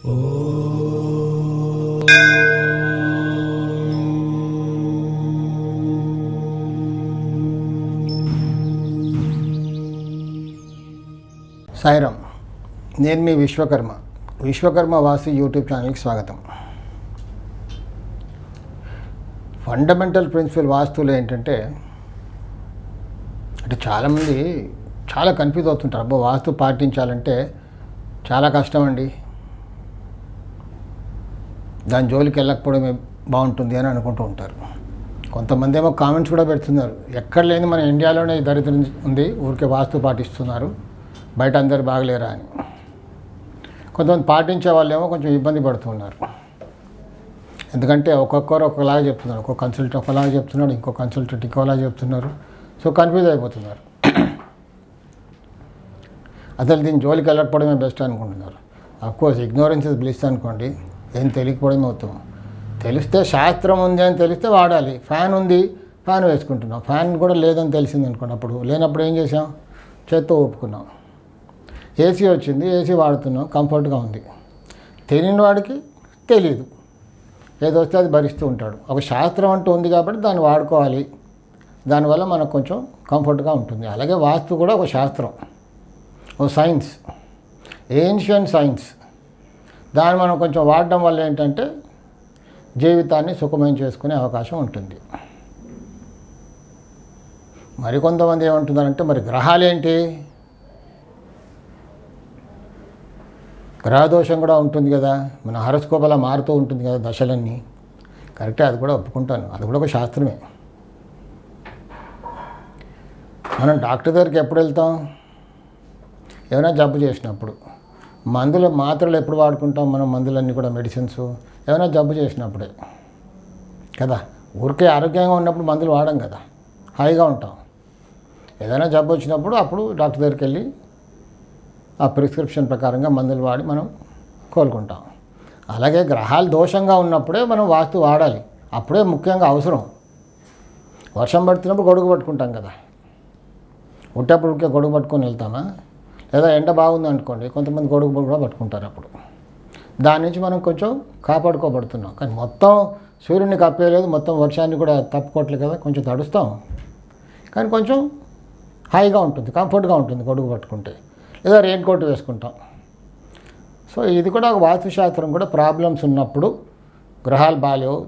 సాయిరామ్. నేను మీ విశ్వకర్మ వాసు యూట్యూబ్ ఛానల్కి స్వాగతం. ఫండమెంటల్ ప్రిన్సిపల్ వాస్తువులు ఏంటంటే చాలామంది చాలా కన్ఫ్యూజ్ అవుతుంటారు. అబ్బో వాస్తు పాటించాలంటే చాలా కష్టం అండి, దాని జోలికి వెళ్ళకపోవడమే బాగుంటుంది అని అనుకుంటూ ఉంటారు. కొంతమంది ఏమో కామెంట్స్ కూడా పెడుతున్నారు, ఎక్కడ లేని మన ఇండియాలోనే ఈ దరిద్రం ఉంది, ఊరికే వాస్తు పాటిస్తున్నారు, బయట అందరు బాగలేరా అని. కొంతమంది పాటించే వాళ్ళు ఏమో కొంచెం ఇబ్బంది పడుతున్నారు. ఎందుకంటే ఒక్కొక్కరు ఒకలాగా చెప్తున్నారు, ఒక్కొక్క కన్సల్టెంట్ ఒకలాగా చెప్తున్నాడు, ఇంకో కన్సల్టెంట్ ఇంకోలాగా చెప్తున్నారు. సో కన్ఫ్యూజ్ అయిపోతున్నారు. అసలు దీని జోలికి వెళ్ళకపోవడమే బెస్ట్ అనుకుంటున్నారు. అఫ్కోర్స్ ఇగ్నోరెన్స్ ఇస్ బ్లిస్ అనుకోండి, ఏం తెలియకపోవడమే అవుతాం. తెలిస్తే శాస్త్రం ఉంది అని తెలిస్తే వాడాలి. ఫ్యాన్ ఉంది, ఫ్యాన్ వేసుకుంటున్నాం. ఫ్యాన్ కూడా లేదని తెలిసింది అనుకోండి, అప్పుడు లేనప్పుడు ఏం చేసాం, చేత్తో ఒప్పుకున్నాం. ఏసీ వచ్చింది, ఏసీ వాడుతున్నాం, కంఫర్ట్గా ఉంది. తెలియని వాడికి తెలియదు, ఏదో వస్తే అది భరిస్తూ ఉంటాడు. ఒక శాస్త్రం అంటూ ఉంది కాబట్టి దాన్ని వాడుకోవాలి, దానివల్ల మనకు కొంచెం కంఫర్ట్గా ఉంటుంది. అలాగే వాస్తు కూడా ఒక శాస్త్రం, ఓ సైన్స్, ఏన్షియన్ సైన్స్. దాన్ని మనం కొంచెం వాడడం వల్ల ఏంటంటే జీవితాన్ని సుఖమయం చేసుకునే అవకాశం ఉంటుంది. మరికొంతమంది ఏమంటున్నారంటే, మరి గ్రహాలేంటి, గ్రహదోషం కూడా ఉంటుంది కదా, మన హారోస్కోప్ అలా మారుతూ ఉంటుంది కదా దశలన్నీ. కరెక్టే, అది కూడా ఒప్పుకుంటాను, అది కూడా ఒక శాస్త్రమే. మనం డాక్టర్ దగ్గరికి ఎప్పుడు వెళ్తాం, ఏమైనా జబ్బు చేసినప్పుడు. మాత్రలు ఎప్పుడు వాడుకుంటాం మనం, మందులన్నీ కూడా మెడిసిన్స్ ఏమైనా జబ్బు చేసినప్పుడే కదా. ఊరికే ఆరోగ్యంగా ఉన్నప్పుడు మందులు వాడం కదా, హాయిగా ఉంటాం. ఏదైనా జబ్బు వచ్చినప్పుడు అప్పుడు డాక్టర్ దగ్గరికి వెళ్ళి ఆ ప్రిస్క్రిప్షన్ ప్రకారంగా మందులు వాడి మనం కోలుకుంటాం. అలాగే గ్రహాలు దోషంగా ఉన్నప్పుడే మనం వాస్తు వాడాలి, అప్పుడే ముఖ్యంగా అవసరం. వర్షం పడుతున్నప్పుడు గొడుగు పట్టుకుంటాం కదా, ఉట్టేప్పుడు ఉడికే గొడుగు పట్టుకొని వెళ్తామా? లేదా ఎండ బాగుంది అనుకోండి, కొంతమంది గొడుగు కూడా పట్టుకుంటారు. అప్పుడు దాని నుంచి మనం కొంచెం కాపాడుకోబడుతున్నాం. కానీ మొత్తం సూర్యుడిని కప్పేయలేదు, మొత్తం వర్షాన్ని కూడా తప్పుకోవట్లేదు కదా, కొంచెం తడుస్తాం. కానీ కొంచెం హాయిగా ఉంటుంది, కంఫర్ట్గా ఉంటుంది గొడుగు పట్టుకుంటే, లేదా రెయిన్ కోట్ వేసుకుంటాం. సో ఇది కూడా ఒక వాస్తుశాస్త్రం కూడా. ప్రాబ్లమ్స్ ఉన్నప్పుడు, గ్రహాలు బాలేవు,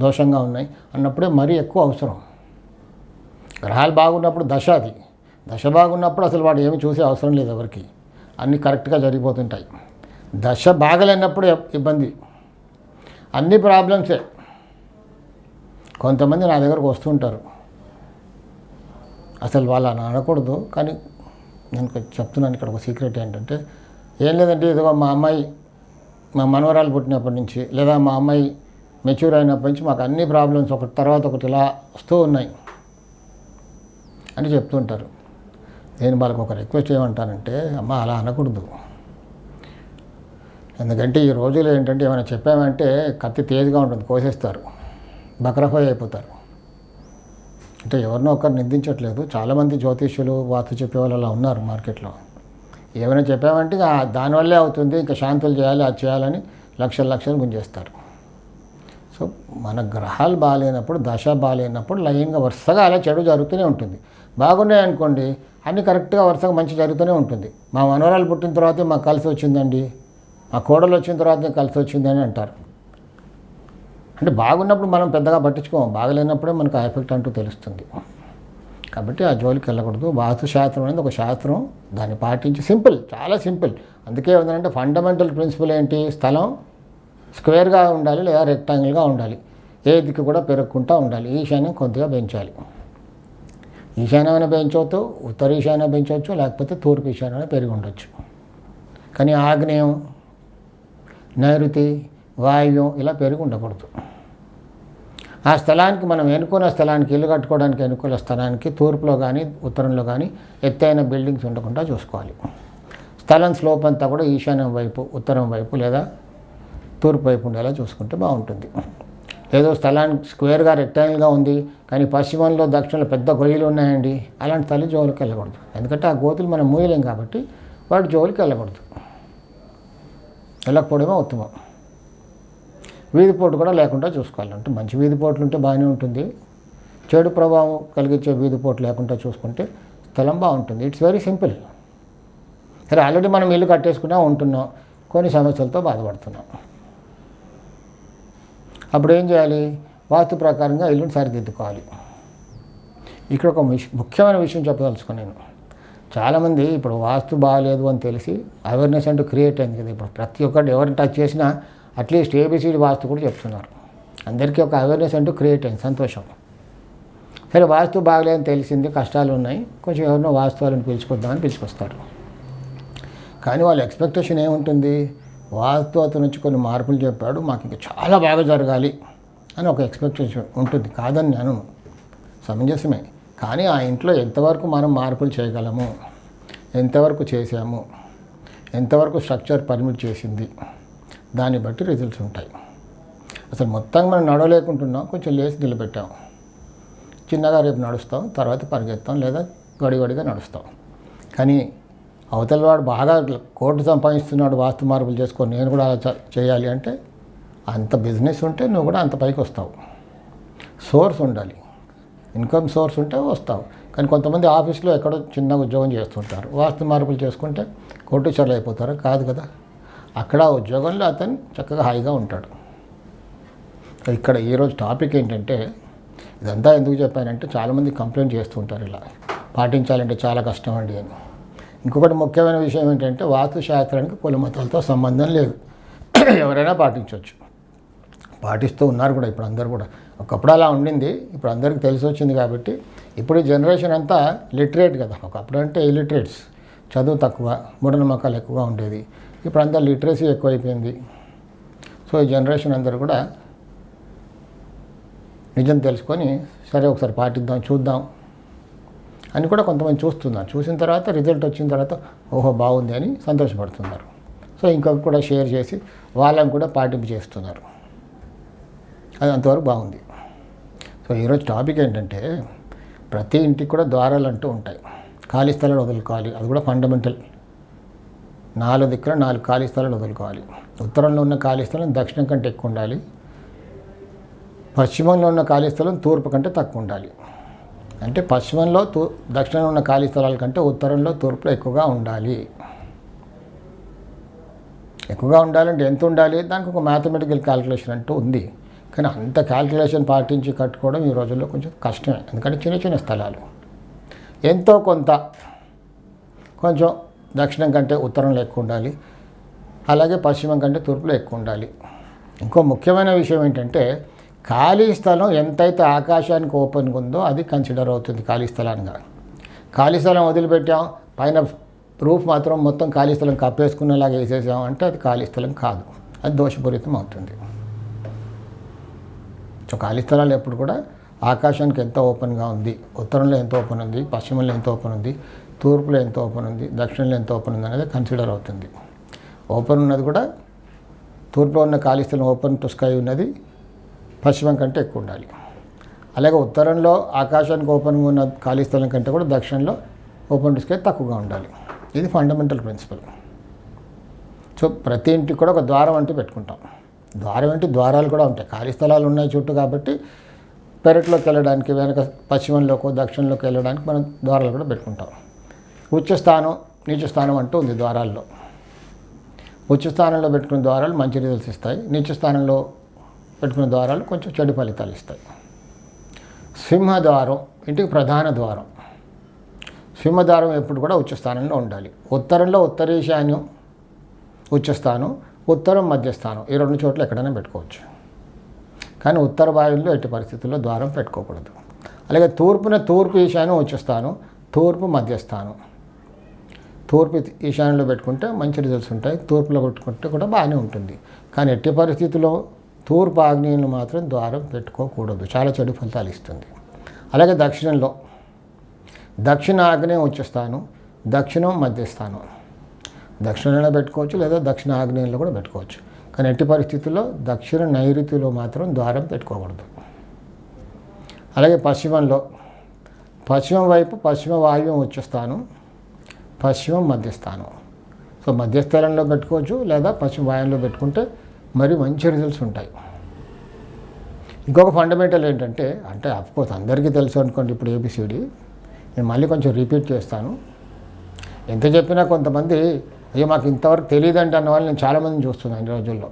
దోషంగా ఉన్నాయి అన్నప్పుడే మరీ ఎక్కువ అవసరం. గ్రహాలు బాగున్నప్పుడు దశ బాగున్నప్పుడు అసలు వాడు ఏమి చూసే అవసరం లేదు ఎవరికి, అన్నీ కరెక్ట్గా జరిగిపోతుంటాయి. దశ బాగలేనప్పుడు ఇబ్బంది, అన్ని ప్రాబ్లమ్సే. కొంతమంది నా దగ్గరకు వస్తుంటారు, అసలు వాళ్ళని అనకూడదు కానీ నేను చెప్తున్నాను. ఇక్కడ ఒక సీక్రెట్ ఏంటంటే, ఏం లేదంటే ఇదిగో మా అమ్మాయి, మా మనవరాలు పుట్టినప్పటి నుంచి, లేదా మా అమ్మాయి మెచ్యూర్ అయినప్పటి నుంచి మాకు అన్ని ప్రాబ్లమ్స్ ఒకటి తర్వాత ఒకటి ఇలా వస్తూ ఉన్నాయి అని చెప్తుంటారు. నేను వాళ్ళకి ఒక రిక్వెస్ట్ ఏమంటానంటే, అమ్మ అలా అనకూడదు. ఎందుకంటే ఈ రోజుల్లో ఏంటంటే ఏమైనా చెప్పామంటే కత్తి తేజ్గా ఉంటుంది, కోసేస్తారు, బక్రఫై అయిపోతారు. అంటే ఎవరినో ఒకరు నిందించట్లేదు, చాలామంది జ్యోతిష్యులు వాస్తు చెప్పేవాళ్ళు అలా ఉన్నారు మార్కెట్లో. ఏమైనా చెప్పామంటే దానివల్లే అవుతుంది, ఇంకా శాంతులు చేయాలి, అది చేయాలని లక్షలు గుంజేస్తారు. సో మన గ్రహాలు బాగాలేనప్పుడు, దశ బాగాలేనప్పుడు లైన్గా వరుసగా అలా చెడు జరుగుతూనే ఉంటుంది. బాగున్నాయి అనుకోండి, అన్నీ కరెక్ట్గా వరుసగా మంచి జరుగుతూనే ఉంటుంది. మా మనవరాలు పుట్టిన తర్వాతే మాకు కలిసి వచ్చిందండి, మా కోడలు వచ్చిన తర్వాతే కలిసి వచ్చిందని అంటారు. అంటే బాగున్నప్పుడు మనం పెద్దగా పట్టించుకోము, బాగలేనప్పుడే మనకు ఆ ఎఫెక్ట్ అంటూ తెలుస్తుంది. కాబట్టి ఆ జోలికి వెళ్ళకూడదు. వాస్తుశాస్త్రం అనేది ఒక శాస్త్రం, దాన్ని పాటించి సింపుల్, చాలా సింపుల్. అందుకే ఏంటంటే ఫండమెంటల్ ప్రిన్సిపల్ ఏంటి, స్థలం స్క్వేర్గా ఉండాలి లేదా రెక్టాంగిల్గా ఉండాలి, ఏ దిక్కు కూడా పెరగకుండా ఉండాలి. ఈశాన్యం కొద్దిగా పెంచాలి. ఈశాన్యమైన పెంచవచ్చు, ఉత్తర ఈశాన్యం పెంచవచ్చు, లేకపోతే తూర్పు ఈశాన్యం పెరిగి ఉండొచ్చు. కానీ ఆగ్నేయం, నైరుతి, వాయువ్యం ఇలా పెరిగి ఉండకూడదు. ఆ స్థలానికి, మనం ఎన్నుకున్న స్థలానికి, ఇల్లు కట్టుకోవడానికి ఎన్నుకున్న స్థలానికి తూర్పులో కానీ ఉత్తరంలో కానీ ఎత్తైన బిల్డింగ్స్ ఉండకుండా చూసుకోవాలి. స్థలం స్లోప్ అంతా కూడా ఈశాన్యం వైపు, ఉత్తరం వైపు లేదా తూర్పు వైపు ఉండేలా చూసుకుంటే బాగుంటుంది. ఏదో స్థలానికి స్క్వేర్గా రెక్టాంగిల్గా ఉంది కానీ పశ్చిమంలో దక్షిణంలో పెద్ద గొయ్యలు ఉన్నాయండి, అలాంటి స్థలం జోలికి వెళ్ళకూడదు. ఎందుకంటే ఆ గోతులు మనం మూయలేం కాబట్టి వాటి జోలికి వెళ్ళకూడదు. వెళ్ళకపోవడమే ఉత్తమం. వీధిపోటు కూడా లేకుండా చూసుకోవాలి. అంటే మంచి వీధిపోట్లు ఉంటే బాగానే ఉంటుంది, చెడు ప్రభావం కలిగించే వీధిపోటు లేకుండా చూసుకుంటే స్థలం బాగుంటుంది. It's very simple. సరే, ఆల్రెడీ మనం ఇల్లు కట్టేసుకున్నా ఉంటున్నాం, కొన్ని సమస్యలతో బాధపడుతున్నాం. అప్పుడు ఏం చేయాలి? వాస్తు ప్రకారంగా ఇల్లుని సరిదిద్దుకోవాలి. ఇక్కడ ఒక ముఖ్యమైన విషయం చెప్పదలుచుకున్నాను నేను. చాలామంది ఇప్పుడు వాస్తు బాగాలేదు అని తెలిసి అవేర్నెస్ అంటూ క్రియేట్ అయింది కదా. ఇప్పుడు ప్రతి ఒక్కటి ఎవరిని టచ్ చేసినా అట్లీస్ట్ ఏబిసిడి వాస్తు కూడా చెప్తున్నారు. అందరికీ ఒక అవేర్నెస్ అంటూ క్రియేట్ అయింది, సంతోషం. సరే, వాస్తు బాగలేదని తెలిసింది, కష్టాలు ఉన్నాయి, కొంచెం ఎవరినో వాస్తు వాళ్ళని పిలుచుకొద్దామని పిలుచుకొస్తారు. కానీ వాళ్ళ ఎక్స్పెక్టేషన్ ఏముంటుంది? వాస్తు అతను నుంచి కొన్ని మార్పులు చెప్పాడు, మాకు ఇంకా చాలా బాగా జరగాలి అని ఒక ఎక్స్పెక్టేషన్ ఉంటుంది. కాదని నేను సమంజసమే. కానీ ఆ ఇంట్లో ఎంతవరకు మనం మార్పులు చేయగలము, ఎంతవరకు చేసాము, ఎంతవరకు స్ట్రక్చర్ పర్మిట్ చేసింది, దాన్ని బట్టి రిజల్ట్స్ ఉంటాయి. అసలు మొత్తంగా మనం నడవలేకుంటున్నాం, కొంచెం లేచి నిలబెట్టాం, చిన్నగా రేపు నడుస్తాం, తర్వాత పరిగెత్తాం, లేదా గడిగడిగా నడుస్తాం. కానీ అవతల వాడు బాగా కోట్లు సంపాదిస్తున్నాడు, వాస్తు మార్పులు చేసుకొని నేను కూడా అలా చేయాలి అంటే అంత బిజినెస్ ఉంటే నువ్వు కూడా అంత పైకి వస్తావు. సోర్స్ ఉండాలి, ఇన్కమ్ సోర్స్ ఉంటే వస్తావు. కానీ కొంతమంది ఆఫీస్లో ఎక్కడో చిన్న ఉద్యోగం చేస్తుంటారు, వాస్తు మార్పులు చేసుకుంటే కోటీశ్వరులు అయిపోతారు. కాదు కదా, అక్కడ ఉద్యోగంలో అతను చక్కగా హాయిగా ఉంటాడు. ఇక్కడ ఈరోజు టాపిక్ ఏంటంటే, ఇదంతా ఎందుకు చెప్పానంటే చాలామంది కంప్లైంట్ చేస్తుంటారు, ఇలా పాటించాలంటే చాలా కష్టం అండి అని. ఇంకొకటి ముఖ్యమైన విషయం ఏంటంటే, వాస్తు శాస్త్రానికి కుల మతాలతో సంబంధం లేదు, ఎవరైనా పాటించవచ్చు, పాటిస్తూ ఉన్నారు కూడా ఇప్పుడు అందరు కూడా. ఒకప్పుడు అలా ఉండింది, ఇప్పుడు అందరికీ తెలిసి వచ్చింది. కాబట్టి ఇప్పుడు ఈ జనరేషన్ అంతా లిటరేట్ కదా. ఒకప్పుడు అంటే ఇలిటరేట్స్, చదువు తక్కువ, మూఢనమ్మకాలు ఎక్కువగా ఉండేది. ఇప్పుడు అంతా లిటరసీ ఎక్కువైపోయింది. సో ఈ జనరేషన్ అందరూ కూడా నిజం తెలుసుకొని సరే ఒకసారి పాటిద్దాం, చూద్దాం అని కూడా కొంతమంది చూస్తున్నారు. చూసిన తర్వాత రిజల్ట్ వచ్చిన తర్వాత ఓహో బాగుంది అని సంతోషపడుతున్నారు. సో ఇంకొకరు కూడా షేర్ చేసి వాళ్ళని కూడా పాటింపు చేస్తున్నారు. అది అంతవరకు బాగుంది. సో ఈరోజు టాపిక్ ఏంటంటే, ప్రతి ఇంటికి కూడా ద్వారాలు అంటూ ఉంటాయి. ఖాళీ స్థలాలు వదులుకోవాలి, అది కూడా ఫండమెంటల్. 4 దిక్కుల 4 ఖాళీ స్థలాలు వదులుకోవాలి. ఉత్తరంలో ఉన్న ఖాళీ స్థలం దక్షిణం కంటే ఎక్కువ ఉండాలి, పశ్చిమంలో ఉన్న ఖాళీ స్థలం తూర్పు కంటే తక్కువ ఉండాలి. అంటే పశ్చిమంలో దక్షిణంలో ఉన్న ఖాళీ స్థలాల కంటే ఉత్తరంలో తూర్పులో ఎక్కువగా ఉండాలి. ఎక్కువగా ఉండాలంటే ఎంత ఉండాలి? దానికి ఒక మ్యాథమెటికల్ క్యాలిక్యులేషన్ అంటూ ఉంది. కానీ అంత క్యాలిక్యులేషన్ పాటించి కట్టుకోవడం ఈ రోజుల్లో కొంచెం కష్టమే. ఎందుకంటే చిన్న చిన్న స్థలాలు ఎంతో కొంచెం దక్షిణం కంటే ఉత్తరంలో ఎక్కువ ఉండాలి, అలాగే పశ్చిమం కంటే తూర్పులో ఎక్కువ ఉండాలి. ఇంకో ముఖ్యమైన విషయం ఏంటంటే, ఖాళీ స్థలం ఎంతైతే ఆకాశానికి ఓపెన్గా ఉందో అది కన్సిడర్ అవుతుంది ఖాళీ స్థలానికి. ఖాళీ స్థలం వదిలిపెట్టాం, పైన రూఫ్ మాత్రం మొత్తం ఖాళీ స్థలం కప్పేసుకునేలాగా వేసేసాం అంటే అది ఖాళీ స్థలం కాదు, అది దోషపూరితం అవుతుంది. సో ఖాళీ స్థలాలు ఎప్పుడు కూడా ఆకాశానికి ఎంత ఓపెన్గా ఉంది, ఉత్తరంలో ఎంత ఓపెన్ ఉంది, పశ్చిమంలో ఎంత ఓపెన్ ఉంది, తూర్పులో ఎంత ఓపెన్ ఉంది, దక్షిణంలో ఎంత ఓపెన్ ఉంది అనేది కన్సిడర్ అవుతుంది. ఓపెన్ ఉన్నది కూడా తూర్పులో ఉన్న ఖాళీ స్థలం ఓపెన్ టు స్కై ఉన్నది పశ్చిమం కంటే ఎక్కువ ఉండాలి. అలాగే ఉత్తరంలో ఆకాశానికి ఓపెన్గా ఉన్న ఖాళీ స్థలం కంటే కూడా దక్షిణంలో ఓపెన్ టు స్కై తక్కువగా ఉండాలి. ఇది ఫండమెంటల్ ప్రిన్సిపల్. సో ప్రతి ఇంటికి కూడా ఒక ద్వారం అంటూ పెట్టుకుంటాం. ద్వారం అంటే ద్వారాలు కూడా ఉంటాయి. ఖాళీ స్థలాలు ఉన్నాయి చుట్టూ కాబట్టి పెరట్లోకి వెళ్ళడానికి, వెనక పశ్చిమంలోకి దక్షిణంలోకి వెళ్ళడానికి మనం ద్వారాలు కూడా పెట్టుకుంటాం. ఉచ్చ స్థానం నీచ స్థానం అంటూ ఉంది ద్వారాల్లో. ఉచ్చ స్థానంలో పెట్టుకున్న ద్వారాలు మంచి రిజల్ట్స్ ఇస్తాయి, నీచ స్థానంలో పెట్టుకున్న ద్వారాలు కొంచెం చెడు ఫలితాలు ఇస్తాయి. సింహద్వారం ఇంటికి ప్రధాన ద్వారం. సింహద్వారం ఎప్పుడు కూడా ఉచ్చ స్థానంలో ఉండాలి. ఉత్తరంలో ఉత్తరీశాన్యం ఉచ్చస్థానం, ఉత్తరం మధ్యస్థానం, ఈ 2 చోట్ల ఎక్కడైనా పెట్టుకోవచ్చు. కానీ ఉత్తర భాగంలో ఎట్టి పరిస్థితుల్లో ద్వారం పెట్టుకోకూడదు. అలాగే తూర్పున తూర్పు ఈశాన్యం ఉచ్చస్థానం, తూర్పు మధ్యస్థానం. తూర్పు ఈశాన్యంలో పెట్టుకుంటే మంచి రిజల్ట్స్ ఉంటాయి, తూర్పులో పెట్టుకుంటే కూడా బాగానే ఉంటుంది. కానీ ఎట్టి పరిస్థితుల్లో తూర్పు ఆగ్నేయంలో మాత్రం ద్వారం పెట్టుకోకూడదు, చాలా చెడు ఫలితాలు ఇస్తుంది. అలాగే దక్షిణంలో దక్షిణ ఆగ్నేయం ఉచ్చస్థానం, దక్షిణం మధ్యస్థానం. దక్షిణంలో పెట్టుకోవచ్చు లేదా దక్షిణ ఆగ్నేయంలో కూడా పెట్టుకోవచ్చు. కానీ ఎట్టి పరిస్థితుల్లో దక్షిణ నైరుతిలో మాత్రం ద్వారం పెట్టుకోకూడదు. అలాగే పశ్చిమంలో పశ్చిమం వైపు పశ్చిమ వాయువ్యం ఉచ్చస్థానం, పశ్చిమం మధ్యస్థానం. సో మధ్యస్థలంలో పెట్టుకోవచ్చు, లేదా పశ్చిమ వాయువులో పెట్టుకుంటే మరి మంచి రిజల్ట్స్ ఉంటాయి. ఇంకొక ఫండమెంటల్ ఏంటంటే, అంటే అఫ్కోర్స్ అందరికీ తెలుసు అనుకోండి ఇప్పుడు ఏబిసిడి, నేను మళ్ళీ కొంచెం రిపీట్ చేస్తాను. ఎంత చెప్పినా కొంతమంది అయ్యో మాకు ఇంతవరకు తెలియదంటే అన్న వాళ్ళు నేను చాలామందిని చూస్తున్నాను ఈ రోజుల్లో.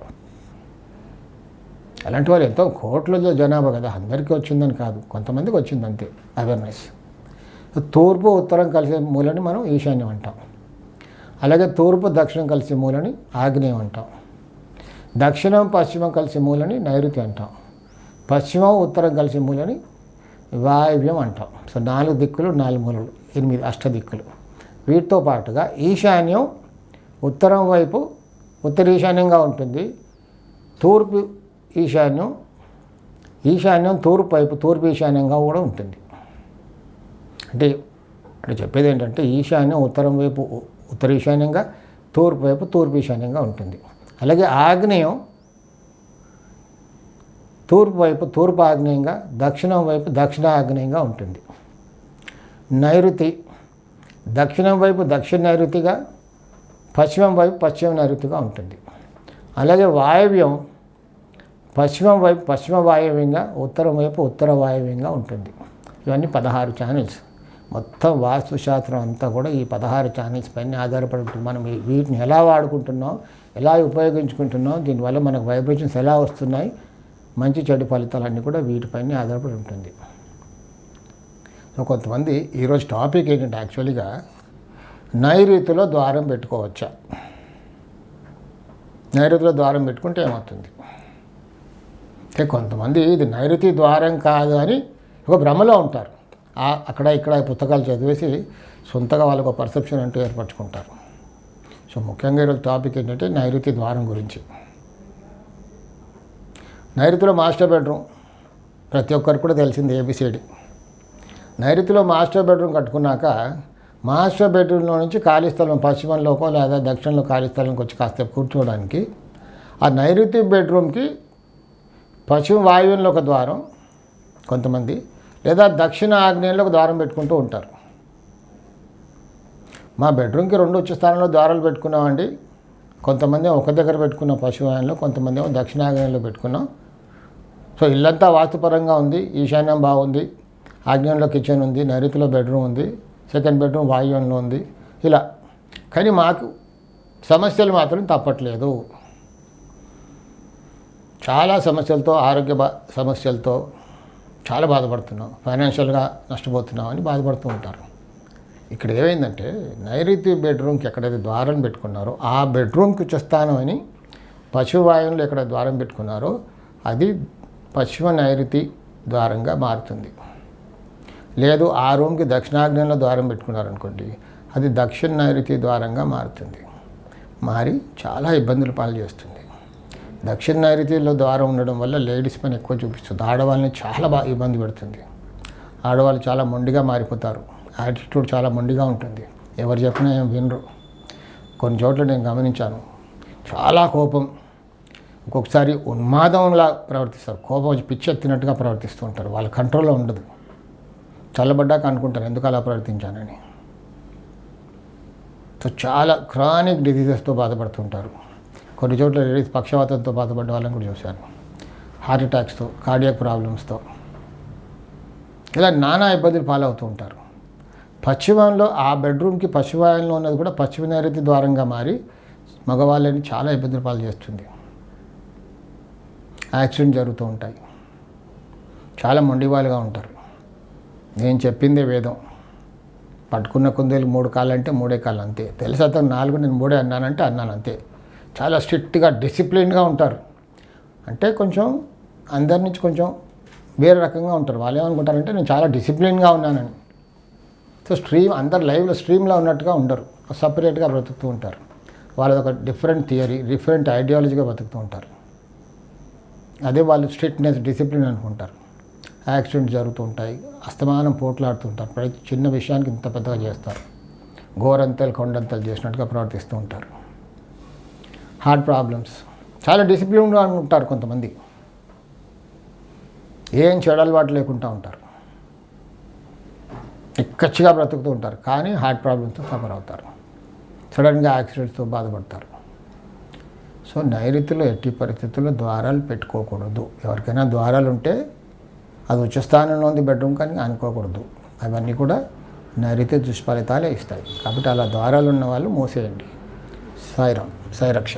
అలాంటి వాళ్ళు ఎంతో కోట్లలో జనాభా కదా, అందరికీ వచ్చిందని కాదు, కొంతమందికి వచ్చింది అంతే అవేర్నెస్. తూర్పు ఉత్తరం కలిసే మూలని మనం ఈశాన్యం అంటాం. అలాగే తూర్పు దక్షిణం కలిసే మూలని ఆగ్నేయం అంటాం. దక్షిణం పశ్చిమం కలిసే మూలని నైరుతి అంటాం. పశ్చిమం ఉత్తరం కలిసే మూలని వాయవ్యం అంటాం. సో 4 దిక్కులు 4 మూలలు 8 అష్టదిక్కులు. వీటితో పాటుగా ఈశాన్యం ఉత్తరం వైపు ఉత్తర ఈశాన్యంగా ఉంటుంది. తూర్పు ఈశాన్యం తూర్పు వైపు తూర్పు ఈశాన్యంగా కూడా ఉంటుంది. అంటే ఇక్కడ చెప్పేది ఏంటంటే ఈశాన్యం ఉత్తరం వైపు ఉత్తర ఈశాన్యంగా, తూర్పు వైపు తూర్పు ఈశాన్యంగా ఉంటుంది. అలాగే ఆగ్నేయం తూర్పు వైపు తూర్పు ఆగ్నేయంగా, దక్షిణం వైపు దక్షిణ ఆగ్నేయంగా ఉంటుంది. నైరుతి దక్షిణం వైపు దక్షిణ నైరుతిగా, పశ్చిమం వైపు పశ్చిమ నైరుతిగా ఉంటుంది. అలాగే వాయవ్యం పశ్చిమం వైపు పశ్చిమ వాయవ్యంగా, ఉత్తరం వైపు ఉత్తర వాయవ్యంగా ఉంటుంది. ఇవన్నీ 16 ఛానల్స్. మొత్తం వాస్తుశాస్త్రం అంతా కూడా ఈ 16 ఛానల్స్ పైన ఆధారపడి ఉంటుంది. మనం వీటిని ఎలా వాడుకుంటున్నాం, ఎలా ఉపయోగించుకుంటున్నాం, దీనివల్ల మనకు వైబ్రేషన్స్ ఎలా వస్తున్నాయి, మంచి చెడు ఫలితాలన్నీ కూడా వీటిపైన ఆధారపడి ఉంటుంది. సో కొంతమంది ఈరోజు టాపిక్ ఏంటంటే యాక్చువల్గా నైరుతిలో ద్వారం పెట్టుకోవచ్చా, నైరుతిలో ద్వారం పెట్టుకుంటే ఏమవుతుంది. అంటే కొంతమంది ఇది నైరుతి ద్వారం కాదు అని ఒక భ్రమలో ఉంటారు. అక్కడ ఇక్కడ పుస్తకాలు చదివేసి సొంతగా వాళ్ళకు పర్సెప్షన్ అంటూ ఏర్పరచుకుంటారు. సో ముఖ్యంగా ఈరోజు టాపిక్ ఏంటంటే నైరుతి ద్వారం గురించి. నైరుతిలో మాస్టర్ బెడ్రూమ్ ప్రతి ఒక్కరికి కూడా తెలిసింది ఏబిసిడి. నైరుతిలో మాస్టర్ బెడ్రూమ్ కట్టుకున్నాక మాస్టర్ బెడ్రూమ్లో నుంచి ఖాళీ స్థలం పశ్చిమంలోకో లేదా దక్షిణంలో ఖాళీ స్థలంకి వచ్చి కాస్త కూర్చోవడానికి ఆ నైరుతి బెడ్రూమ్కి పశ్చిమ వాయువ్యంలో ఒక ద్వారం కొంతమంది, లేదా దక్షిణ ఆగ్నేయంలో ఒక ద్వారం పెట్టుకుంటూ ఉంటారు. మా బెడ్రూమ్కి 2 వచ్చే స్థానంలో ద్వారాలు పెట్టుకున్నామండి. కొంతమంది ఒక దగ్గర పెట్టుకున్నాం పశ్చిమ వాయువ్యంలో, కొంతమంది దక్షిణ ఆగ్నేయంలో పెట్టుకున్నాం. సో ఇల్లంతా వాస్తుపరంగా ఉంది, ఈశాన్యం బాగుంది, ఆగ్నేయంలో కిచెన్ ఉంది, నైరుతిలో బెడ్రూమ్ ఉంది, సెకండ్ బెడ్రూమ్ వాయువ్యంలో ఉంది, ఇలా. కానీ మాకు సమస్యలు మాత్రం తప్పట్లేదు. చాలా సమస్యలతో, ఆరోగ్య సమస్యలతో చాలా బాధపడుతున్నాం, ఫైనాన్షియల్గా నష్టపోతున్నాం అని బాధపడుతూ ఉంటారు. ఇక్కడ ఏమైందంటే నైరుతి బెడ్రూమ్కి ఎక్కడైతే ద్వారం పెట్టుకున్నారో ఆ బెడ్రూమ్కి వచ్చేస్తాను అని పశ్చిమ వాయువులో ఎక్కడ ద్వారం పెట్టుకున్నారో అది పశ్చిమ నైరుతి ద్వారంగా మారుతుంది. లేదు ఆ రూమ్కి దక్షిణాగ్నేయంలో ద్వారం పెట్టుకున్నారనుకోండి, అది దక్షిణ నైరుతి ద్వారంగా మారుతుంది. మారి చాలా ఇబ్బందులు పాలు చేస్తుంది. దక్షిణ నైరుతిలో ద్వారం ఉండడం వల్ల లేడీస్ పైన ఎక్కువ చూపిస్తుంది, ఆడవాళ్ళని చాలా బాగా ఇబ్బంది పెడుతుంది. ఆడవాళ్ళు చాలా మొండిగా మారిపోతారు, యాటిట్యూడ్ చాలా మొండిగా ఉంటుంది, ఎవరు చెప్పినా ఏం వినరు. కొన్ని చోట్ల నేను గమనించాను, చాలా కోపం, ఒక్కొక్కసారి ఉన్మాదంలా ప్రవర్తిస్తారు, కోపం వచ్చి పిచ్చెత్తినట్టుగా ప్రవర్తిస్తూ ఉంటారు, వాళ్ళ కంట్రోల్లో ఉండదు. చల్లబడ్డాక అనుకుంటారు ఎందుకు అలా ప్రవర్తించానని. సో చాలా క్రానిక్ డిసీజెస్తో బాధపడుతుంటారు. కొన్ని చోట్ల లేడీస్ పక్షవాతంతో బాధపడ్డ వాళ్ళని కూడా చూశాను, హార్ట్ అటాక్స్తో, కార్డియాక్ ప్రాబ్లమ్స్తో, ఇలా నానా ఇబ్బందులు పాలవుతూ ఉంటారు. పశ్చిమంలో ఆ బెడ్రూమ్కి పశ్చిమాయంలో ఉన్నది కూడా పశ్చిమ నైరుతి ద్వారంగా మారి మగవాళ్ళని చాలా ఇబ్బందులు పాలు చేస్తుంది. యాక్సిడెంట్ జరుగుతూ ఉంటాయి, చాలా మొండివాళ్ళుగా ఉంటారు. నేను చెప్పిందే వేదం, పట్టుకున్న కుందేలు 3 కాళ్ళు అంటే 3 కాళ్ళు అంతే, తెలుసు అతను 4 నేను 3 అన్నానంటే అన్నాను అంతే. చాలా స్ట్రిక్ట్గా డిసిప్లిన్గా ఉంటారు. అంటే కొంచెం అందరి నుంచి కొంచెం వేరే రకంగా ఉంటారు. వాళ్ళు ఏమనుకుంటారంటే నేను చాలా డిసిప్లిన్గా ఉన్నానని. సో అందరు లైవ్లో స్ట్రీమ్లో ఉన్నట్టుగా ఉండరు, సపరేట్గా బ్రతుకుతూ ఉంటారు. వాళ్ళది ఒక డిఫరెంట్ థియరీ, డిఫరెంట్ ఐడియాలజీగా బతుకుతూ ఉంటారు. అదే వాళ్ళు స్ట్రిక్ట్నెస్, డిసిప్లిన్ అనుకుంటారు. యాక్సిడెంట్స్ జరుగుతూ ఉంటాయి, అస్తమానం పోట్లాడుతుంటారు, ప్రతి చిన్న విషయానికి ఇంత పెద్దగా చేస్తారు, గోరంతలు కొండంతలు చేసినట్టుగా ప్రవర్తిస్తూ ఉంటారు. హార్ట్ ప్రాబ్లమ్స్, చాలా డిసిప్లిన్గా ఉంటారు కొంతమంది, ఏం చెడు అలవాటు లేకుండా ఉంటారు, నిక్కచ్చిగా బ్రతుకుతూ ఉంటారు, కానీ హార్ట్ ప్రాబ్లమ్స్తో సఫర్ అవుతారు. సడన్గా యాక్సిడెంట్స్తో బాధపడతారు. సో నైరుతిలో ఎట్టి పరిస్థితుల్లో ద్వారాలు పెట్టుకోకూడదు. ఎవరికైనా ద్వారాలు ఉంటే అది ఉచ్చస్థానంలో ఉంది బెడ్రూమ్ కానీ అనుకోకూడదు. అవన్నీ కూడా నైరుతి దుష్ఫలితాలే ఇస్తాయి. కాబట్టి అలా ద్వారాలు ఉన్న వాళ్ళు మూసేయండి. సాయిరాం, సాయి రక్ష.